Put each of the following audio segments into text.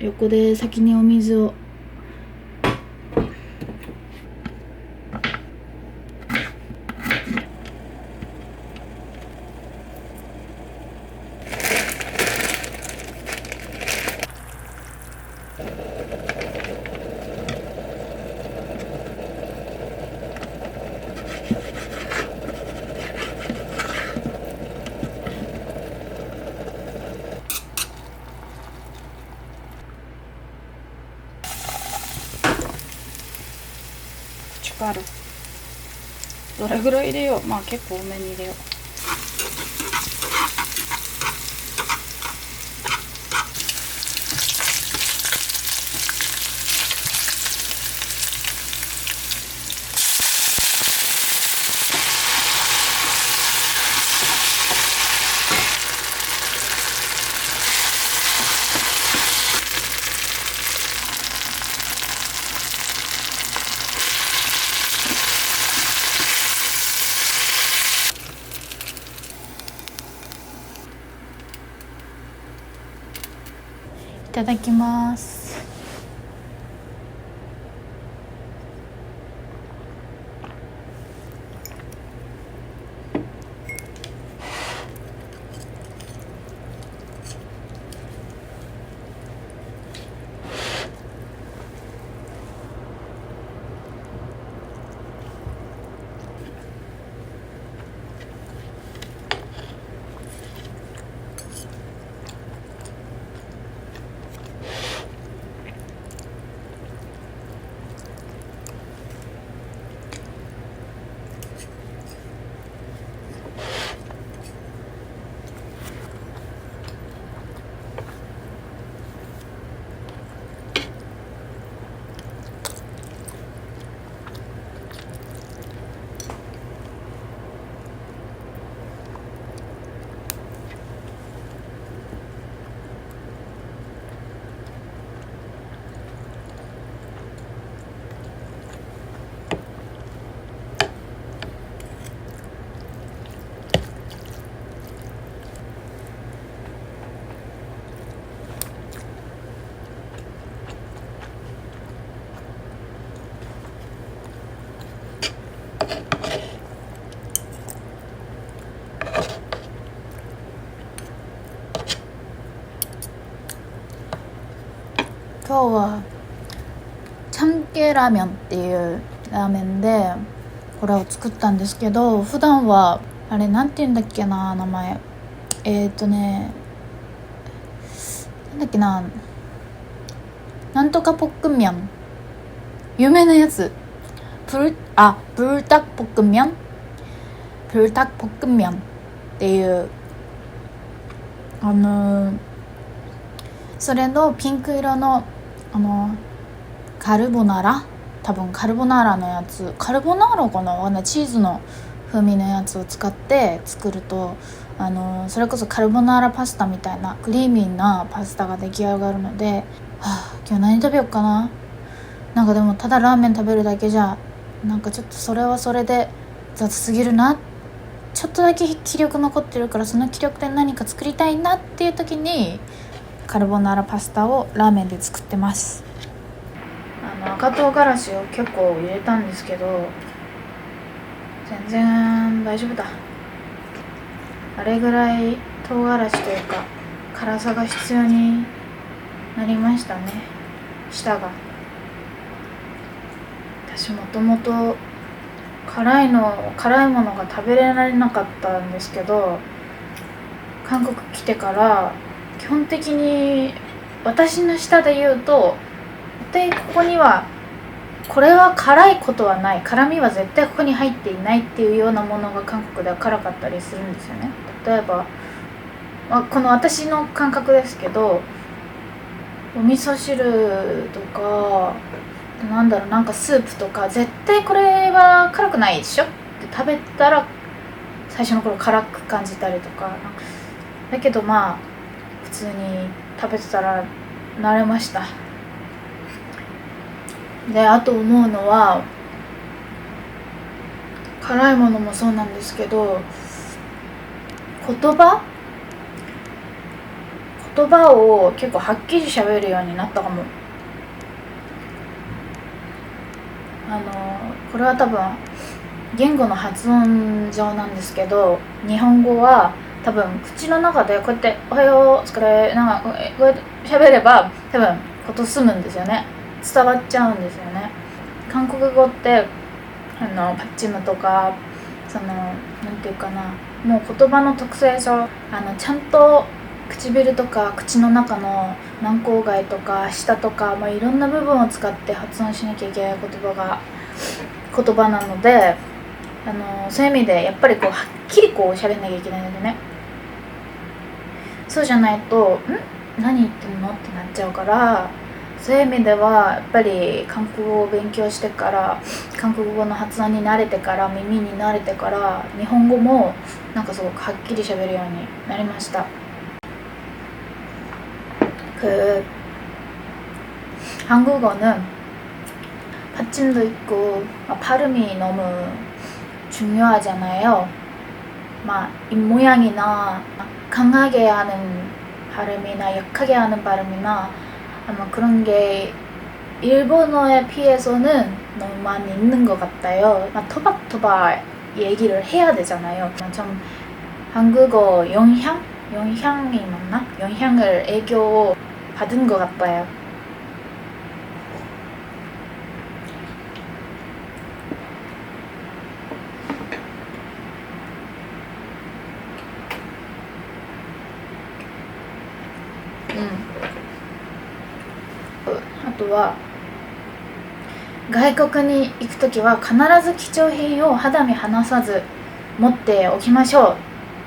横で先にお水を力どれぐらい入れよう。まあ結構多めに入れよう。いただきます。今日はチャンケラーメンっていうラーメンでこれを作ったんですけど、普段はあれなんて言うんだっけな、名前なんだっけな、なんとかポックンミャン、有名なやつ、プルタクポックンミャンっていうそれのピンク色のカルボナーラ、多分カルボナーラのやつ、カルボナーラかな、わかんない、チーズの風味のやつを使って作るとそれこそカルボナーラパスタみたいなクリーミーなパスタが出来上がるので、今日何食べようかな。なんかでもただラーメン食べるだけじゃなんかちょっとそれはそれで雑すぎるな、ちょっとだけ気力残ってるから、その気力で何か作りたいなっていう時にカルボナーラパスタをラーメンで作ってます。赤唐辛子を結構入れたんですけど全然大丈夫だ。あれぐらい唐辛子というか辛さが必要になりましたね、舌が。私もともと辛いものが食べられなかったんですけど、韓国来てから基本的に私の舌で言うと絶対ここにはこれは辛いことはない、辛みは絶対ここに入っていないっていうようなものが韓国では辛かったりするんですよね。例えば、この私の感覚ですけど、お味噌汁とかなんかスープとか絶対これは辛くないでしょって食べたら最初の頃辛く感じたりとか、だけどまあ普通に食べてたら慣れました。で、あと思うのは辛いものもそうなんですけど、言言葉を結構はっきり喋るようになったかも。これは多分言語の発音上なんですけど、日本語は多分口の中でこうやって「おはようお疲れ」なんかこうやって喋れば多分こと済むんですよね。伝わっちゃうんですよね。韓国語ってパッチムとかなんていうかな、もう言葉の特性上ちゃんと唇とか口の中の軟口蓋とか舌とか、いろんな部分を使って発音しなきゃいけない言葉なので、そういう意味でやっぱりこうはっきりこう喋んなきゃいけないのでね。そうじゃないと何言ってんのってなっちゃうから、そういう意味ではやっぱり韓国語を勉強してから、韓国語の発音に慣れてから、耳に慣れてから日本語もなんかすごくはっきり喋るようになりました。한국어는 받침도 있고 발음이 너무 중요하잖아요. 입모양이나 강하게 하는 발음이나 약하게 하는 발음이나 아마 그런 게 일본어에 비해서는 너무 많이 있는 것 같아요. 토박토박 얘기를 해야 되잖아요. 좀 한국어 영향이 맞나? 영향을 애교 받은 것 같아요.あとは外国に行くときは必ず貴重品を肌身離さず持っておきましょう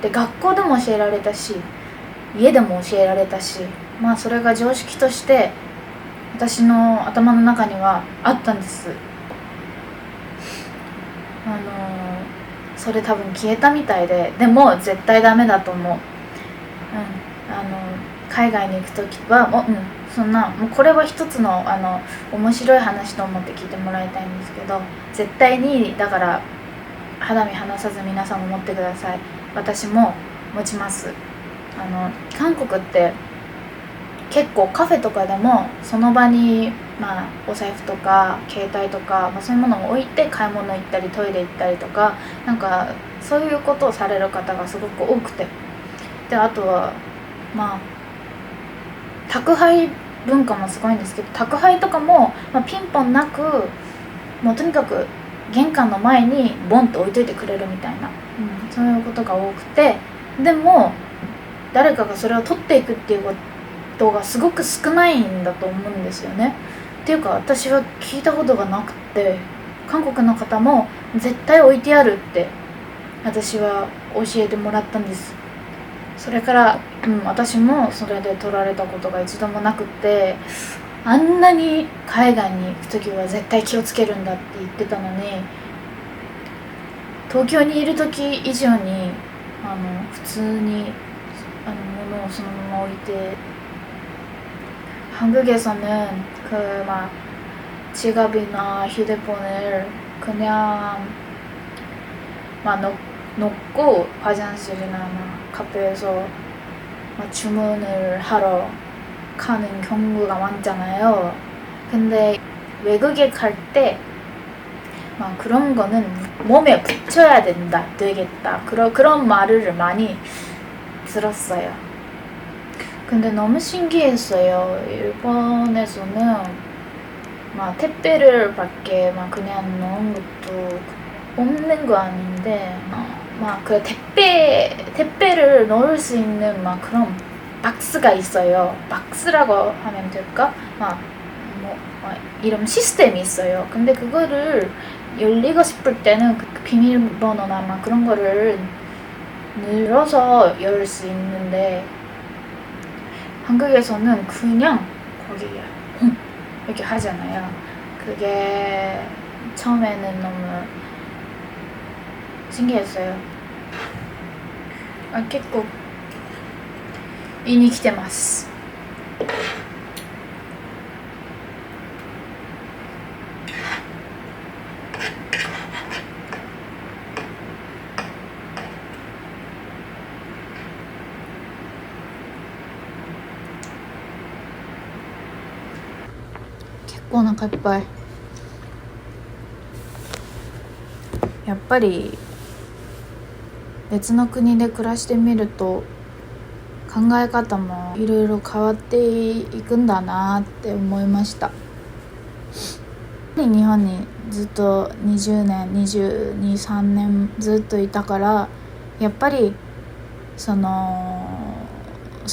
って学校でも教えられたし、家でも教えられたし、それが常識として私の頭の中にはあったんです。それ多分消えたみたいで、でも絶対ダメだと思う。海外に行くときはもうこれは一つの面白い話と思って聞いてもらいたいんですけど、絶対にだから肌身離さず皆さんも持ってください。私も持ちます。韓国って結構カフェとかでもその場にお財布とか携帯とか、そういうものを置いて買い物行ったりトイレ行ったりとか、なんかそういうことをされる方がすごく多くて、であとは宅配文化もすごいんですけど、宅配とかも、ピンポンなくもうとにかく玄関の前にボンと置いといてくれるみたいな、そういうことが多くて、でも誰かがそれを取っていくっていうことがすごく少ないんだと思うんですよね。っていうか私は聞いたことがなくて、韓国の方も絶対置いてあるって私は教えてもらったんです。それから、私もそれで取られたことが一度もなくて、あんなに海外に行く時は絶対気をつけるんだって言ってたのに、東京にいる時以上に普通に物をそのまま置いて、한국에서는 지갑이나 휴대폰을 그냥 놓고 화장실이나 카페에서 주문을 하러 가는 경우가 많잖아요. 근데 외국에 갈 때 그런 거는 몸에 붙여야 되겠다. 그런 말을 많이 들었어요. 근데 너무 신기했어요. 일본에서는 택배를 밖에 그냥 넣은 것도 없는 거 아닌데, 그 택배를 넣을 수 있는 그런 박스가 있어요. 박스라고 하면 될까? 이런 시스템이 있어요. 근데 그거를 열리고 싶을 때는 그 비밀번호나 그런 거를 눌러서 열 수 있는데, 한국에서는 그냥 거기에 이렇게 하잖아요. 그게 처음에는 너무 신기했어요. 結構胃に来てます。お腹いっぱい。やっぱり別の国で暮らしてみると考え方もいろいろ変わっていくんだなって思いました。日本にずっと20年22、3年ずっといたから、やっぱりそ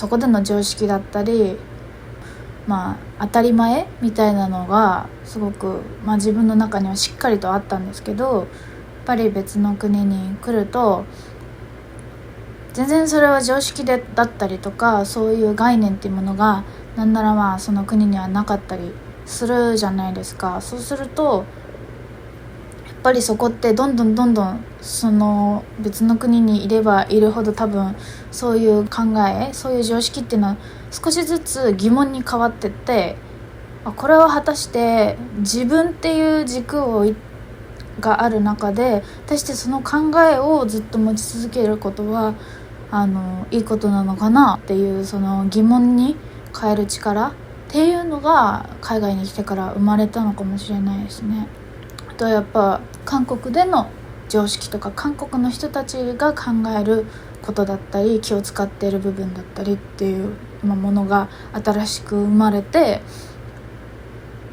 こでの常識だったり、当たり前みたいなのがすごく、自分の中にはしっかりとあったんですけど、やっぱり別の国に来ると全然それは常識だったりとか、そういう概念っていうものがなんならその国にはなかったりするじゃないですか。そうするとやっぱりそこってどんどんその別の国にいればいるほど、多分そういう考え、そういう常識っていうのは少しずつ疑問に変わってって、これは果たして自分っていう軸がある中で、果たしてその考えをずっと持ち続けることはいいことなのかなっていう、その疑問に変える力っていうのが海外に来てから生まれたのかもしれないですね。あとはやっぱ韓国での常識とか、韓国の人たちが考えることだったり、気を使っている部分だったりっていうものが新しく生まれて、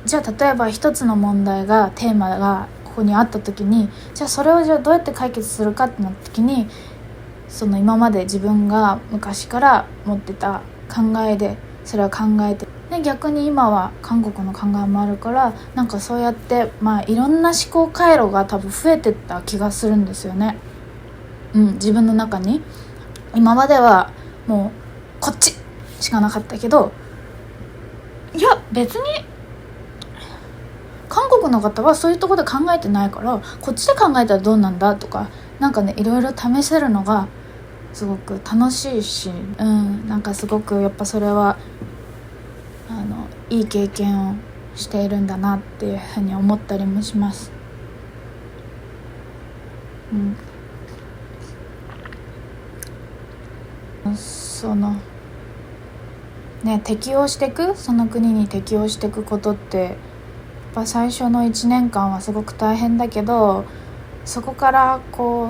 じゃあ例えば一つの問題が、テーマがここにあった時に、じゃあそれをどうやって解決するかってなった時に、その今まで自分が昔から持ってた考えでそれを考えて、で逆に今は韓国の考えもあるから、なんかそうやっていろんな思考回路が多分増えてった気がするんですよね。自分の中に今まではもうこっちしかなかったけど、いや別に韓国の方はそういうところで考えてないから、こっちで考えたらどうなんだとか、なんかね、いろいろ試せるのがすごく楽しいし、なんかすごくやっぱそれはいい経験をしているんだなっていうふうに思ったりもします。適応していく、その国に適応していくことって、やっぱ最初の1年間はすごく大変だけど、そこから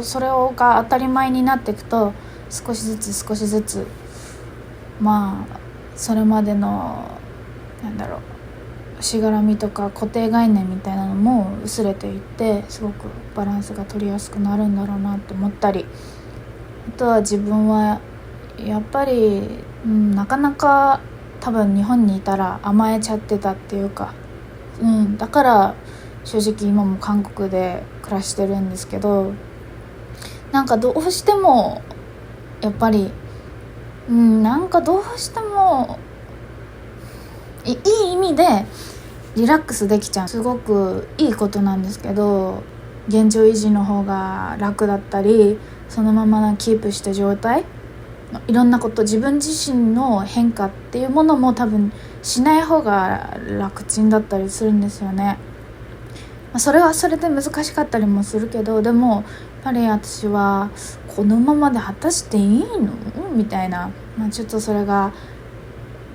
それが当たり前になっていくと、少しずつそれまでのしがらみとか固定概念みたいなのも薄れていって、すごくバランスが取りやすくなるんだろうなって思ったり、あとは自分はやっぱり、なかなか多分日本にいたら甘えちゃってたっていうか、だから正直今も韓国で暮らしてるんですけど、なんかどうしてもやっぱりなんかどうしてもいい意味でリラックスできちゃう、すごくいいことなんですけど、現状維持の方が楽だったり、そのままキープした状態、いろんなこと、自分自身の変化っていうものも多分しない方が楽ちんだったりするんですよね。それはそれで難しかったりもするけど、でもやっぱり私はこのままで果たしていいのみたいな、ちょっとそれが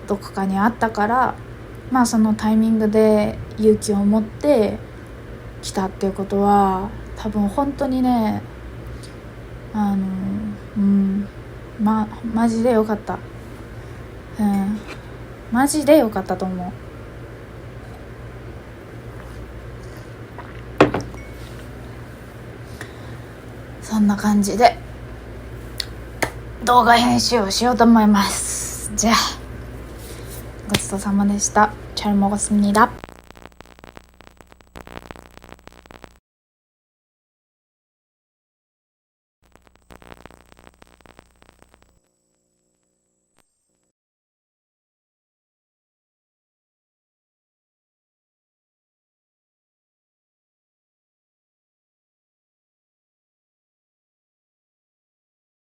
どこかにあったから、そのタイミングで勇気を持って来たっていうことは、多分本当にね、マジでよかった。マジでよかったと思う。そんな感じで動画編集をしようと思います。じゃあごちそうさまでした。잘 먹었습니다。